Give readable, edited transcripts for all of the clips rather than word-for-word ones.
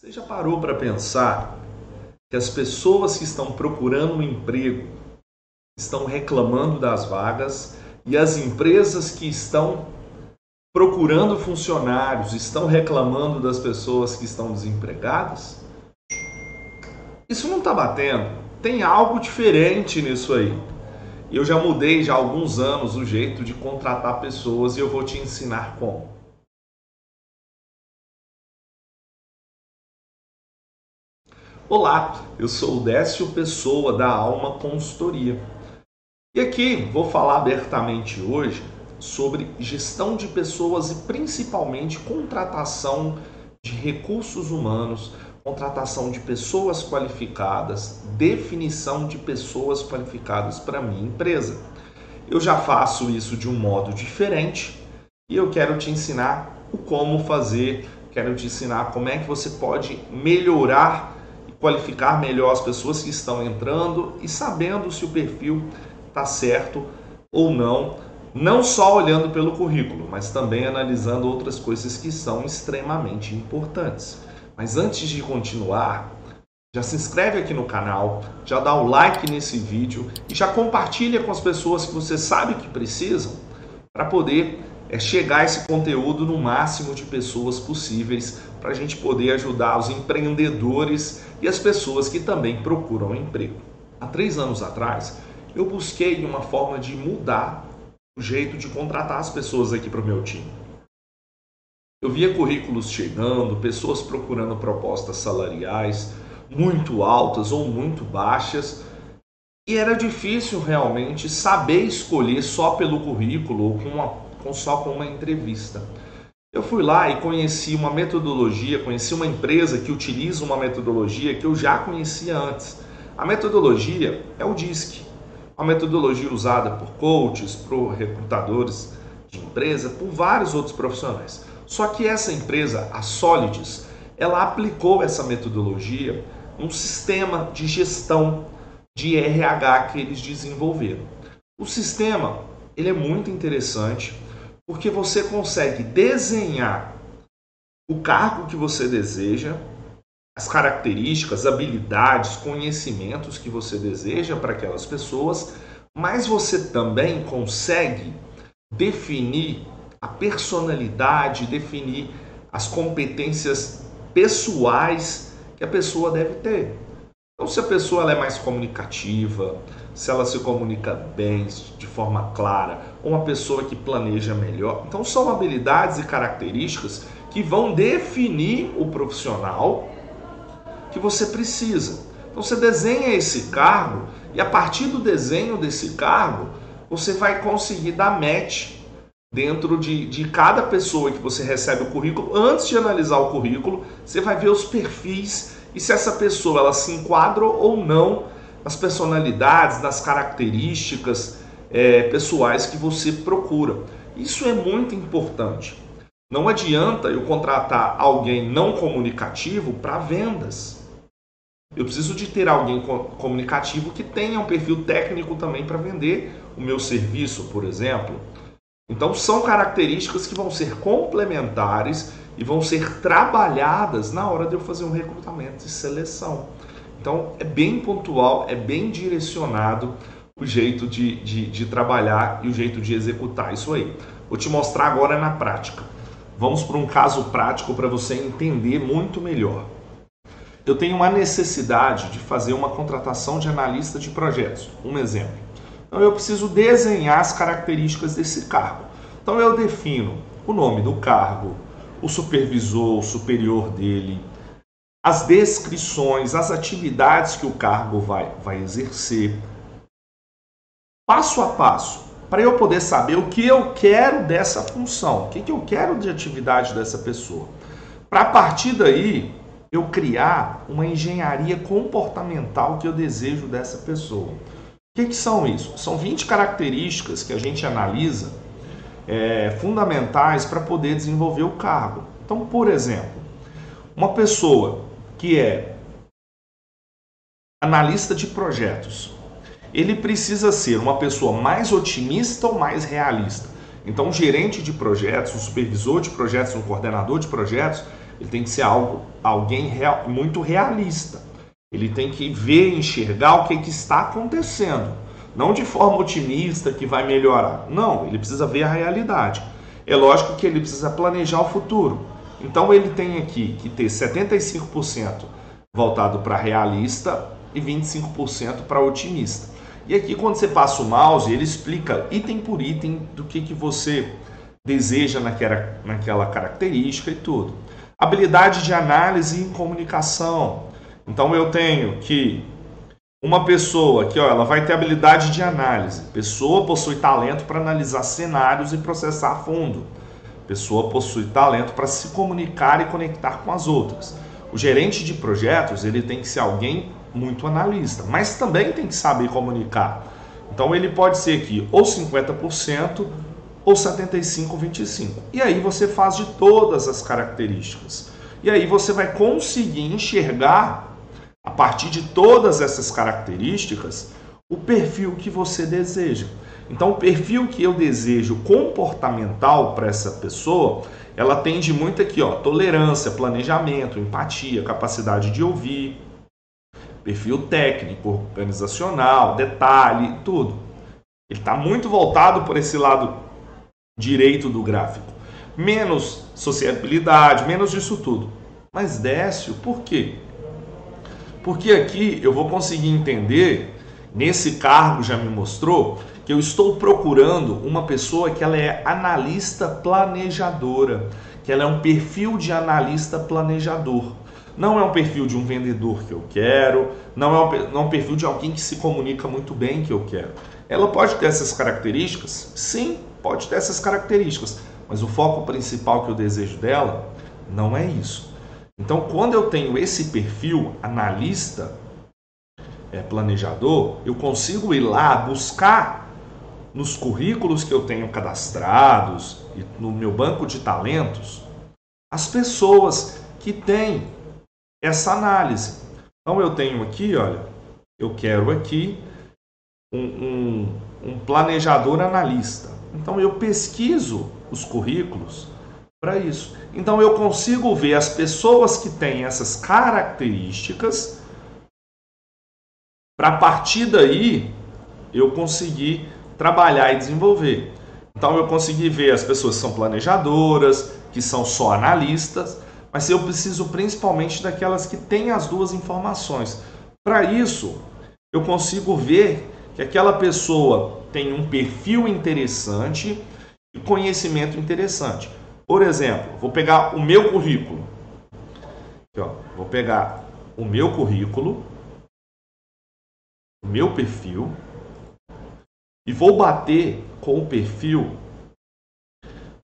Você já parou para pensar que as pessoas que estão procurando um emprego estão reclamando das vagas e as empresas que estão procurando funcionários estão reclamando das pessoas que estão desempregadas? Isso não está batendo. Tem algo diferente nisso aí. Eu já mudei já há alguns anos o jeito de contratar pessoas e eu vou te ensinar como. Olá, eu sou o Décio Pessoa da Alma Consultoria. E aqui vou falar abertamente hoje sobre gestão de pessoas e principalmente contratação de recursos humanos, contratação de pessoas qualificadas, definição de pessoas qualificadas para a minha empresa. Eu já faço isso de um modo diferente e eu quero te ensinar o como fazer, quero te ensinar como é que você pode melhorar e qualificar melhor as pessoas que estão entrando e sabendo se o perfil está certo ou não, não só olhando pelo currículo, mas também analisando outras coisas que são extremamente importantes. Mas antes de continuar, já se inscreve aqui no canal, já dá o like nesse vídeo e já compartilha com as pessoas que você sabe que precisam para poder chegar esse conteúdo no máximo de pessoas possíveis para a gente poder ajudar os empreendedores e as pessoas que também procuram emprego. Há 3 anos atrás, eu busquei uma forma de mudar o jeito de contratar as pessoas aqui para o meu time. Eu via currículos chegando, pessoas procurando propostas salariais muito altas ou muito baixas, e era difícil realmente saber escolher só pelo currículo ou só com uma entrevista. Eu fui lá e conheci uma metodologia, conheci uma empresa que utiliza uma metodologia que eu já conhecia antes. A metodologia é o DISC, uma metodologia usada por coaches, por recrutadores de empresa, por vários outros profissionais. Só que essa empresa, a Solids, ela aplicou essa metodologia num sistema de gestão de RH que eles desenvolveram. O sistema, ele é muito interessante porque você consegue desenhar o cargo que você deseja, as características, habilidades, conhecimentos que você deseja para aquelas pessoas, mas você também consegue definir a personalidade, definir as competências pessoais que a pessoa deve ter. Então, se a pessoa ela é mais comunicativa, se ela se comunica bem, de forma clara, ou uma pessoa que planeja melhor, então são habilidades e características que vão definir o profissional que você precisa. Então você desenha esse cargo e a partir do desenho desse cargo você vai conseguir dar match dentro de cada pessoa que você recebe o currículo. Antes de analisar o currículo, você vai ver os perfis e se essa pessoa ela se enquadra ou não nas personalidades, nas características pessoais que você procura. Isso é muito importante. Não adianta eu contratar alguém não comunicativo para vendas. Eu preciso de ter alguém comunicativo que tenha um perfil técnico também para vender o meu serviço, por exemplo. Então são características que vão ser complementares e vão ser trabalhadas na hora de eu fazer um recrutamento e seleção. Então é bem pontual, é bem direcionado o jeito de trabalhar e o jeito de executar isso aí. Vou te mostrar agora na prática. Vamos para um caso prático para você entender muito melhor. Eu tenho uma necessidade de fazer uma contratação de analista de projetos. Um exemplo. Então eu preciso desenhar as características desse cargo. Então eu defino o nome do cargo, o supervisor, o superior dele, as descrições, as atividades que o cargo vai exercer, passo a passo, para eu poder saber o que eu quero dessa função, o que eu quero de atividade dessa pessoa. Para a partir daí, eu criar uma engenharia comportamental que eu desejo dessa pessoa. O que são isso? São 20 características que a gente analisa fundamentais para poder desenvolver o cargo. Então, por exemplo, uma pessoa que é analista de projetos, ele precisa ser uma pessoa mais otimista ou mais realista. Então, um gerente de projetos, um supervisor de projetos, um coordenador de projetos, Ele tem que ser alguém muito realista. Ele tem que ver, enxergar o que está acontecendo. Não de forma otimista que vai melhorar. Não, ele precisa ver a realidade. É lógico que ele precisa planejar o futuro. Então ele tem aqui que ter 75% voltado para realista e 25% para otimista. E aqui quando você passa o mouse, ele explica item por item do que você deseja naquela característica e tudo. Habilidade de análise e comunicação. Então eu tenho que uma pessoa aqui, ó, ela vai ter habilidade de análise. Pessoa possui talento para analisar cenários e processar a fundo. Pessoa possui talento para se comunicar e conectar com as outras. O gerente de projetos, ele tem que ser alguém muito analista, mas também tem que saber comunicar. Então ele pode ser aqui ou 50% ou 75-25. E aí você faz de todas as características. E aí você vai conseguir enxergar, a partir de todas essas características, o perfil que você deseja. Então, o perfil que eu desejo comportamental para essa pessoa, ela tende muito aqui, ó, tolerância, planejamento, empatia, capacidade de ouvir, perfil técnico, organizacional, detalhe, tudo. Ele está muito voltado por esse lado direito do gráfico. Menos sociabilidade, menos disso tudo. Mas Décio, por quê? Porque aqui eu vou conseguir entender, nesse cargo já me mostrou, que eu estou procurando uma pessoa que ela é analista planejadora, que ela é um perfil de analista planejador. Não é um perfil de um vendedor que eu quero, não é um perfil de alguém que se comunica muito bem que eu quero. Ela pode ter essas características? Sim, pode ter essas características, mas o foco principal que eu desejo dela não é isso. Então, quando eu tenho esse perfil analista, planejador, eu consigo ir lá buscar nos currículos que eu tenho cadastrados e no meu banco de talentos as pessoas que têm essa análise. Então, eu tenho aqui, olha, eu quero aqui um planejador analista. Então, eu pesquiso os currículos para isso. Então eu consigo ver as pessoas que têm essas características para a partir daí eu conseguir trabalhar e desenvolver. Então eu consegui ver as pessoas que são planejadoras, que são só analistas, mas eu preciso principalmente daquelas que têm as duas informações. Para isso eu consigo ver que aquela pessoa tem um perfil interessante e conhecimento interessante. Por exemplo, vou pegar o meu currículo. Aqui, ó, vou pegar o meu currículo, o meu perfil, e vou bater com o perfil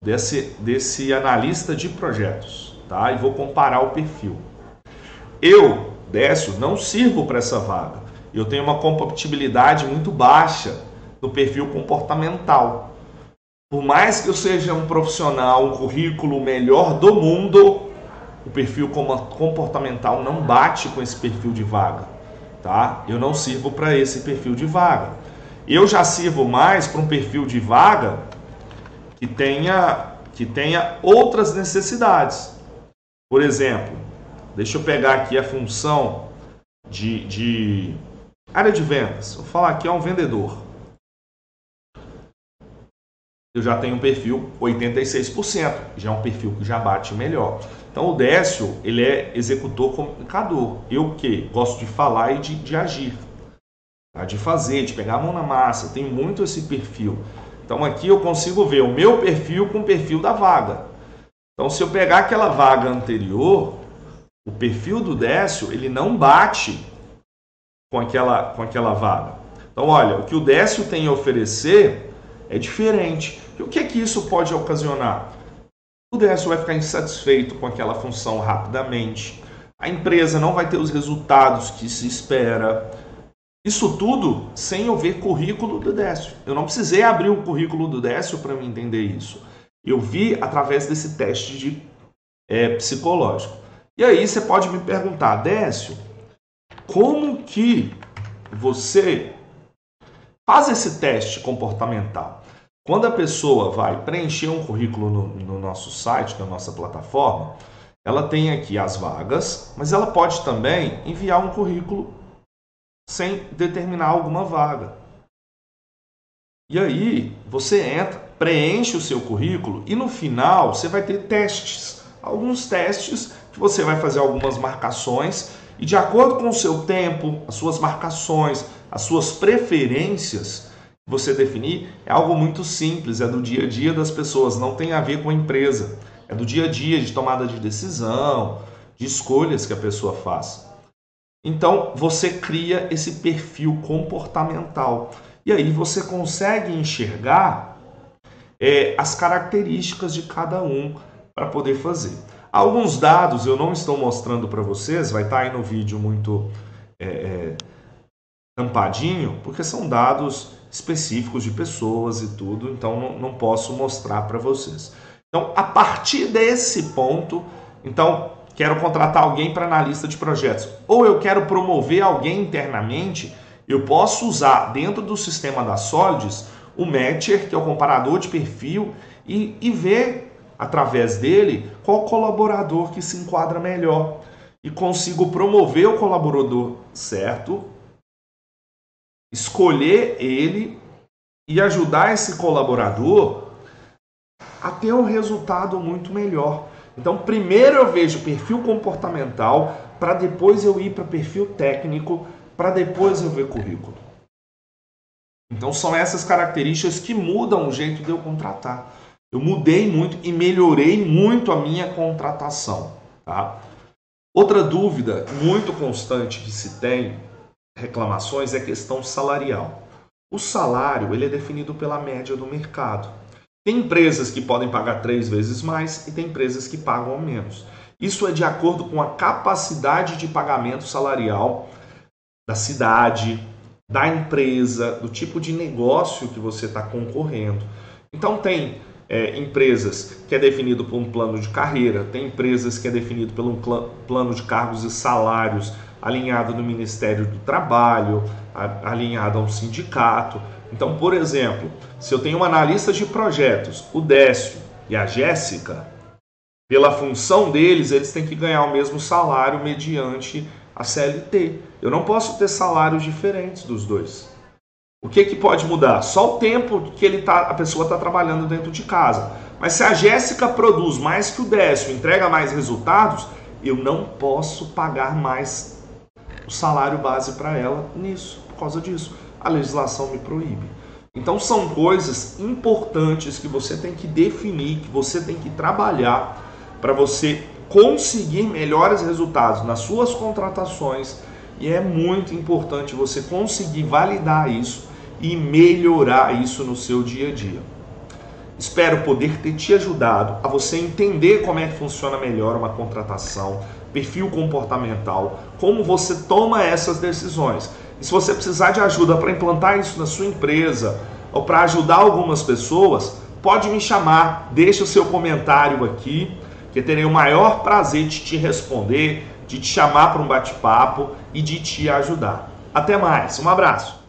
desse analista de projetos, tá? E vou comparar o perfil. Eu, Décio, não sirvo para essa vaga. Eu tenho uma compatibilidade muito baixa no perfil comportamental. Por mais que eu seja um profissional, um currículo melhor do mundo, o perfil comportamental não bate com esse perfil de vaga, tá? Eu não sirvo para esse perfil de vaga. Eu já sirvo mais para um perfil de vaga que tenha outras necessidades. Por exemplo, deixa eu pegar aqui a função de área de vendas. Vou falar aqui, é um vendedor. Eu já tenho um perfil 86%, já é um perfil que já bate melhor. Então o Décio, ele é executor comunicador. Eu que gosto de falar e de agir, tá? De fazer, de pegar a mão na massa, tem muito esse perfil. Então aqui eu consigo ver o meu perfil com o perfil da vaga. Então se eu pegar aquela vaga anterior, o perfil do Décio, ele não bate com aquela vaga. Então olha, o que o Décio tem a oferecer é diferente. E o que é que isso pode ocasionar? O Décio vai ficar insatisfeito com aquela função rapidamente. A empresa não vai ter os resultados que se espera. Isso tudo sem eu ver currículo do Décio. Eu não precisei abrir o currículo do Décio para me entender isso. Eu vi através desse teste psicológico. E aí você pode me perguntar, Décio, como que você faz esse teste comportamental? Quando a pessoa vai preencher um currículo no nosso site, na nossa plataforma, ela tem aqui as vagas, mas ela pode também enviar um currículo sem determinar alguma vaga. E aí você entra, preenche o seu currículo e no final você vai ter testes. Alguns testes que você vai fazer algumas marcações e de acordo com o seu tempo, as suas marcações, as suas preferências que você definir, é algo muito simples, é do dia a dia das pessoas, não tem a ver com a empresa. É do dia a dia, de tomada de decisão, de escolhas que a pessoa faz. Então, você cria esse perfil comportamental. E aí você consegue enxergar as características de cada um para poder fazer. Alguns dados eu não estou mostrando para vocês, vai estar aí no vídeo muito tampadinho, porque são dados específicos de pessoas e tudo, então não posso mostrar para vocês. Então, a partir desse ponto, então, quero contratar alguém para analista de projetos, ou eu quero promover alguém internamente, eu posso usar dentro do sistema da Solids o Matcher, que é o comparador de perfil, e ver através dele qual colaborador que se enquadra melhor. E consigo promover o colaborador certo, escolher ele e ajudar esse colaborador a ter um resultado muito melhor. Então, primeiro eu vejo perfil comportamental, para depois eu ir para perfil técnico, para depois eu ver currículo. Então, são essas características que mudam o jeito de eu contratar. Eu mudei muito e melhorei muito a minha contratação. Tá? Outra dúvida muito constante que se tem, reclamações, é a questão salarial. O salário ele é definido pela média do mercado. Tem empresas que podem pagar 3 vezes mais e tem empresas que pagam menos. Isso é de acordo com a capacidade de pagamento salarial da cidade, da empresa, do tipo de negócio que você está concorrendo. Então tem empresas que é definido por um plano de carreira, tem empresas que é definido por um plano de cargos e salários alinhado no Ministério do Trabalho, alinhado a um sindicato. Então, por exemplo, se eu tenho um analista de projetos, o Décio e a Jéssica, pela função deles, eles têm que ganhar o mesmo salário mediante a CLT. Eu não posso ter salários diferentes dos dois. O que pode mudar? Só o tempo que a pessoa está trabalhando dentro de casa. Mas se a Jéssica produz mais que o Décio, entrega mais resultados, eu não posso pagar mais o salário base para ela nisso, por causa disso. A legislação me proíbe. Então são coisas importantes que você tem que definir, que você tem que trabalhar para você conseguir melhores resultados nas suas contratações, e é muito importante você conseguir validar isso e melhorar isso no seu dia a dia. Espero poder ter te ajudado a você entender como é que funciona melhor uma contratação, perfil comportamental, como você toma essas decisões. E se você precisar de ajuda para implantar isso na sua empresa ou para ajudar algumas pessoas, pode me chamar, deixa o seu comentário aqui, que terei o maior prazer de te responder, de te chamar para um bate-papo e de te ajudar. Até mais, um abraço!